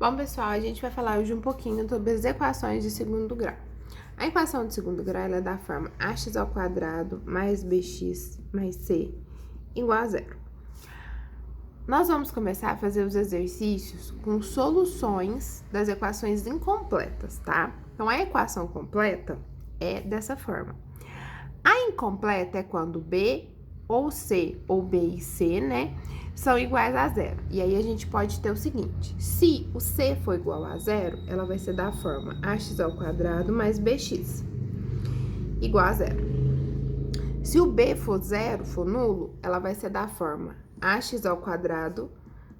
Bom, pessoal, a gente vai falar hoje um pouquinho sobre as equações de segundo grau. A equação de segundo grau ela é da forma ax ao quadrado mais bx mais c igual a zero. Nós vamos começar a fazer os exercícios com soluções das equações incompletas, tá? Então, a equação completa é dessa forma. A incompleta é quando b ou c, ou b e c, né, são iguais a zero. E aí, a gente pode ter o seguinte: se o c for igual a zero, ela vai ser da forma ax ao quadrado mais bx igual a zero. Se o b for zero, for nulo, ela vai ser da forma ax ao quadrado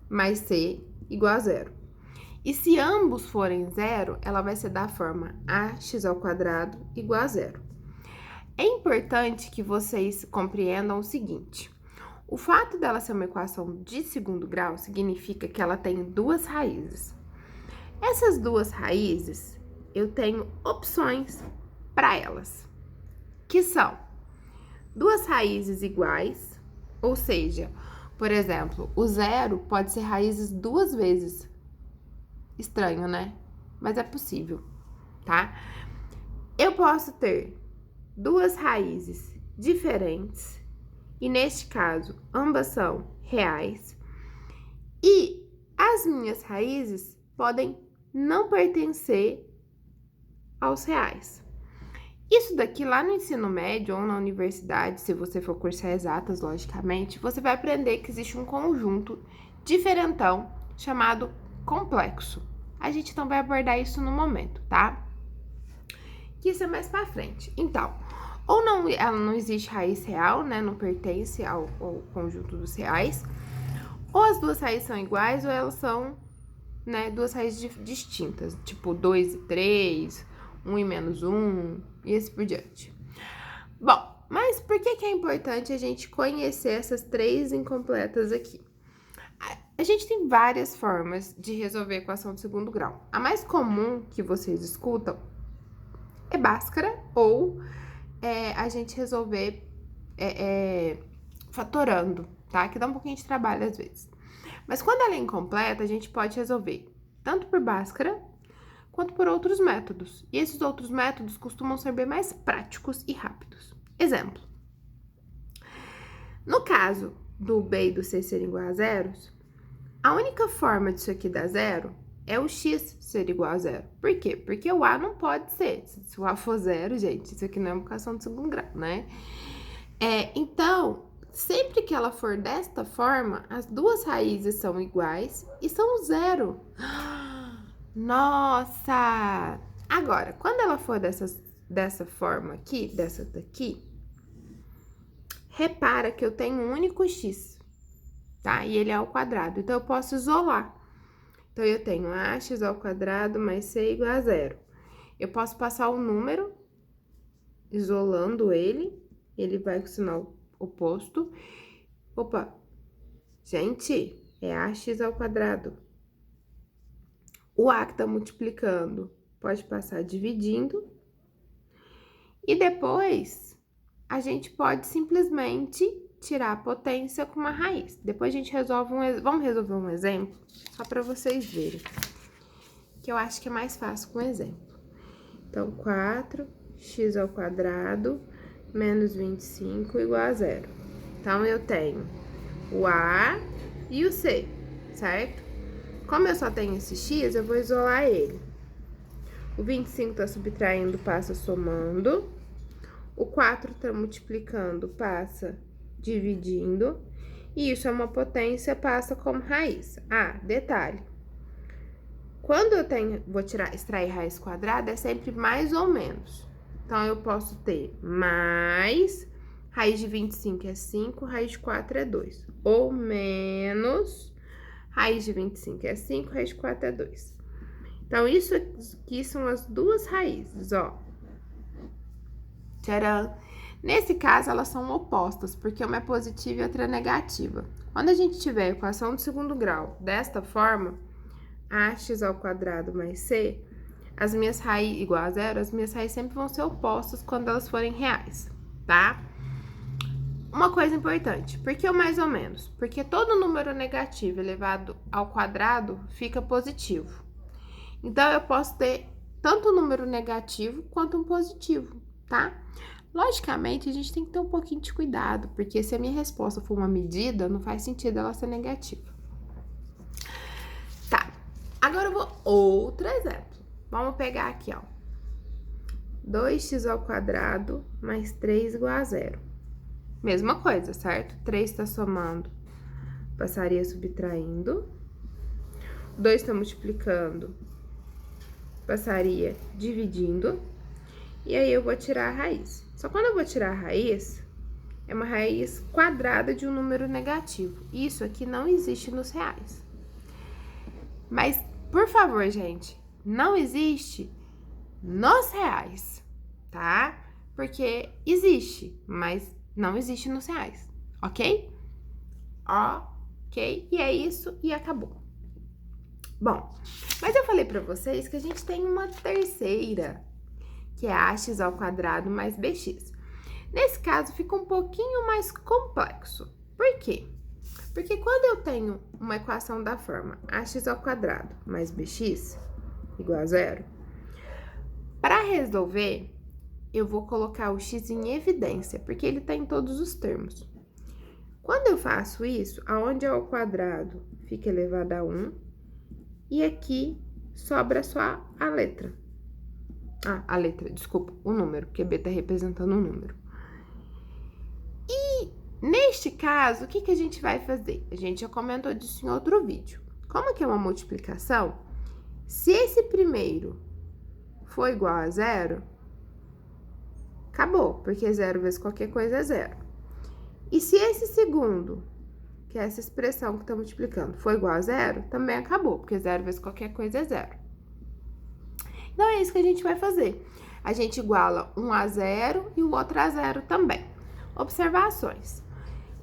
mais c igual a zero. E se ambos forem zero, ela vai ser da forma ax ao quadrado igual a zero. É importante que vocês compreendam o seguinte: o fato dela ser uma equação de segundo grau significa que ela tem duas raízes. Essas duas raízes, eu tenho opções para elas, que são duas raízes iguais, ou seja, por exemplo, o zero pode ser raízes duas vezes. Estranho, né? Mas é possível, tá? Eu posso ter duas raízes diferentes, e neste caso, ambas são reais, e as minhas raízes podem não pertencer aos reais. Isso daqui lá no ensino médio ou na universidade, se você for cursar exatas, logicamente, você vai aprender que existe um conjunto diferentão chamado complexo. A gente não vai abordar isso no momento, tá? Que isso é mais pra frente. Então, ou não, ela não existe raiz real, né? Não pertence ao conjunto dos reais. Ou as duas raízes são iguais, ou elas são, né, duas raízes distintas. Tipo, 2 e 3, 1 e menos 1, e assim por diante. Bom, mas por que é importante a gente conhecer essas três incompletas aqui? A gente tem várias formas de resolver a equação de segundo grau. A mais comum que vocês escutam é Bhaskara ou a gente resolver fatorando, tá? Que dá um pouquinho de trabalho às vezes. Mas quando ela é incompleta, a gente pode resolver tanto por Bhaskara quanto por outros métodos. E esses outros métodos costumam ser bem mais práticos e rápidos. Exemplo. No caso do b e do c serem igual a zeros, a única forma disso aqui dar zero é o x ser igual a zero. Por quê? Porque o a não pode ser. Se o a for zero, gente, isso aqui não é uma equação de segundo grau, né? Então, sempre que ela for desta forma, as duas raízes são iguais e são zero. Nossa! Agora, quando ela for dessa forma aqui, dessa daqui, repara que eu tenho um único x, tá? E ele é ao quadrado, então eu posso isolar. Então, eu tenho ax ao quadrado mais c igual a zero. Eu posso passar o número, isolando ele vai com o sinal oposto. Opa! Gente, é ax ao quadrado. O a que tá multiplicando pode passar dividindo. E depois, a gente pode simplesmente tirar a potência com uma raiz. Depois a gente resolve vamos resolver um exemplo, só para vocês verem, que eu acho que é mais fácil com exemplo. Então, 4x ao quadrado menos 25 igual a zero. Então, eu tenho o a e o c, certo? Como eu só tenho esse x, eu vou isolar ele. O 25 tá subtraindo, passa somando. O 4 tá multiplicando, passa dividindo. E isso é uma potência, passa como raiz. Ah, detalhe. Quando eu vou extrair raiz quadrada, é sempre mais ou menos. Então, eu posso ter mais, raiz de 25 é 5, raiz de 4 é 2. Ou menos, raiz de 25 é 5, raiz de 4 é 2. Então, isso aqui são as duas raízes, ó. Tcharam! Nesse caso, elas são opostas, porque uma é positiva e outra é negativa. Quando a gente tiver a equação de segundo grau desta forma, ax ao quadrado mais c, as minhas raízes igual a zero, as minhas raízes sempre vão ser opostas quando elas forem reais, tá? Uma coisa importante, por que o mais ou menos? Porque todo número negativo elevado ao quadrado fica positivo. Então, eu posso ter tanto um número negativo quanto um positivo, tá? Logicamente, a gente tem que ter um pouquinho de cuidado, porque se a minha resposta for uma medida, não faz sentido ela ser negativa. Tá, agora eu vou outro exemplo. Vamos pegar aqui, ó. 2x² mais 3 igual a 0. Mesma coisa, certo? 3 está somando, passaria subtraindo. 2 está multiplicando, passaria dividindo. E aí eu vou tirar a raiz. Só quando eu vou tirar a raiz, é uma raiz quadrada de um número negativo. Isso aqui não existe nos reais. Mas, por favor, gente, não existe nos reais, tá? Porque existe, mas não existe nos reais, ok? Ok, e é isso e acabou. Bom, mas eu falei pra vocês que a gente tem uma terceira, que é ax² mais bx. Nesse caso, fica um pouquinho mais complexo. Por quê? Porque quando eu tenho uma equação da forma ax² mais bx igual a 0, para resolver, eu vou colocar o x em evidência, porque ele está em todos os termos. Quando eu faço isso, aonde é o quadrado fica elevado a 1, e aqui sobra só a letra. Desculpa, o número, porque B está representando um número. E neste caso, o que a gente vai fazer? A gente já comentou disso em outro vídeo. Como que é uma multiplicação, se esse primeiro for igual a 0, acabou, porque 0 vezes qualquer coisa é 0. E se esse segundo, que é essa expressão que está multiplicando, for igual a 0, também acabou, porque 0 vezes qualquer coisa é 0. Então, é isso que a gente vai fazer. A gente iguala um a 0 e o outro a 0 também. Observações.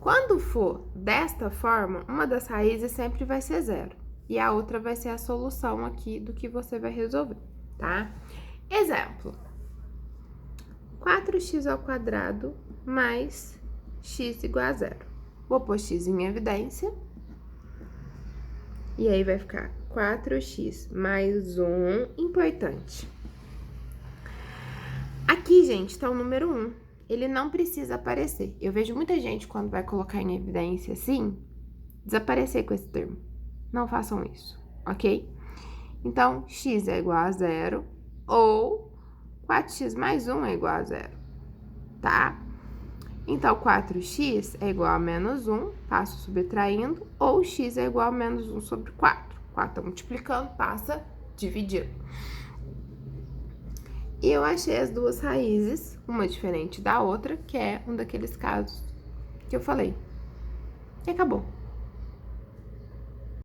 Quando for desta forma, uma das raízes sempre vai ser 0. E a outra vai ser a solução aqui do que você vai resolver, tá? Exemplo. 4x² mais x igual a 0. Vou pôr x em evidência. E aí vai ficar 4x mais 1, importante. Aqui, gente, tá o número 1. Ele não precisa aparecer. Eu vejo muita gente, quando vai colocar em evidência assim, desaparecer com esse termo. Não façam isso, ok? Então, x é igual a 0 ou 4x mais 1 é igual a 0, tá? Então, 4x é igual a menos 1, passo subtraindo, ou x é igual a menos 1 sobre 4. 4 tá multiplicando, passa dividindo. E eu achei as duas raízes, uma diferente da outra, que é um daqueles casos que eu falei. E acabou.